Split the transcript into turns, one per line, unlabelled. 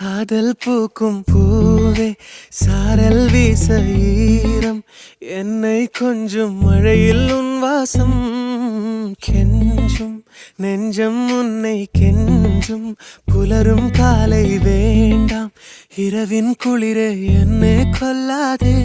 காதல் பூக்கும் பூவே சாரல் வீச ஈரம் என்னை கொஞ்சம் மழையில் உன் வாசம் கெஞ்சும் நெஞ்சம் உன்னை கெஞ்சும் புலரும் காலை வேண்டாம் இரவின் குளிரே என்னை கொல்லாதே